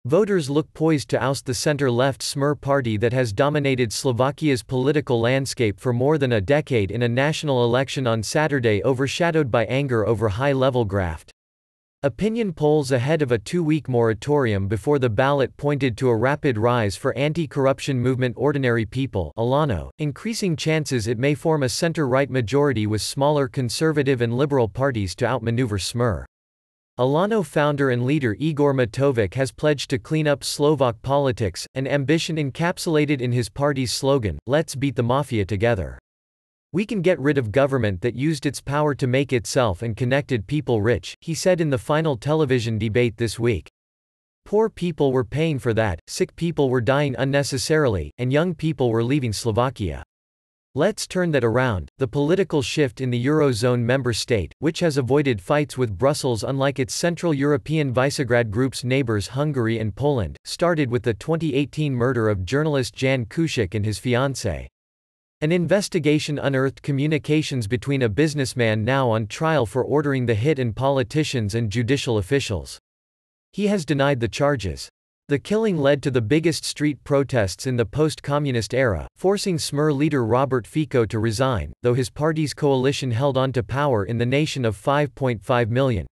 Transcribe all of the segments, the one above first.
Voters look poised to oust the center-left Smer party that has dominated Slovakia's political landscape for more than a decade in a national election on Saturday overshadowed by anger over high-level graft. Opinion polls ahead of a two-week moratorium before the ballot pointed to a rapid rise for anti-corruption movement Ordinary People Alano, increasing chances it may form a center-right majority with smaller conservative and liberal parties to outmaneuver Smer. Alano founder and leader Igor Matovic has pledged to clean up Slovak politics, an ambition encapsulated in his party's slogan, "Let's beat the mafia together." "We can get rid of government that used its power to make itself and connected people rich," he said in the final television debate this week. "Poor people were paying for that, sick people were dying unnecessarily, and young people were leaving Slovakia. Let's turn that around." The political shift in the Eurozone member state, which has avoided fights with Brussels unlike its Central European Visegrad group's neighbors Hungary and Poland, started with the 2018 murder of journalist Jan Kuciak and his fiancée. An investigation unearthed communications between a businessman now on trial for ordering the hit and politicians and judicial officials. He has denied the charges. The killing led to the biggest street protests in the post-communist era, forcing Smer leader Robert Fico to resign, though his party's coalition held on to power in the nation of 5.5 million.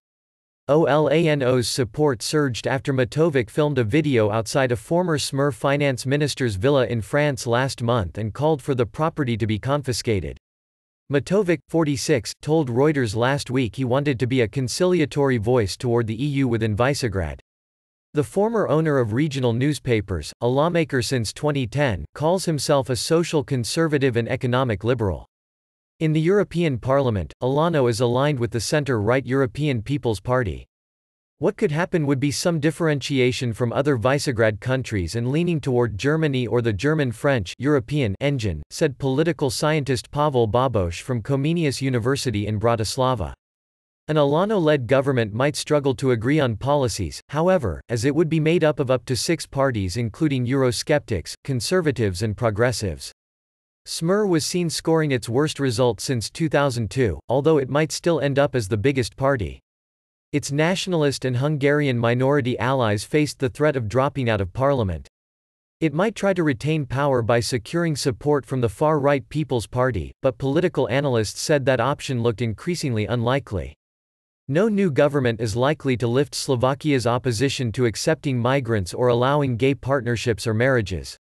OLANO's support surged after Matovic filmed a video outside a former Smer finance minister's villa in France last month and called for the property to be confiscated. Matovic, 46, told Reuters last week he wanted to be a conciliatory voice toward the EU within Visegrad. The former owner of regional newspapers, a lawmaker since 2010, calls himself a social conservative and economic liberal. In the European Parliament, Alano is aligned with the center-right European People's Party. What could happen would be some differentiation from other Visegrad countries and leaning toward Germany or the German-French European engine, said political scientist Pavel Baboš from Comenius University in Bratislava. An Alano-led government might struggle to agree on policies, however, as it would be made up of to 6 parties including Eurosceptics, conservatives and progressives. Smer was seen scoring its worst result since 2002, although it might still end up as the biggest party. Its nationalist and Hungarian minority allies faced the threat of dropping out of parliament. It might try to retain power by securing support from the far-right People's Party, but political analysts said that option looked increasingly unlikely. No new government is likely to lift Slovakia's opposition to accepting migrants or allowing gay partnerships or marriages.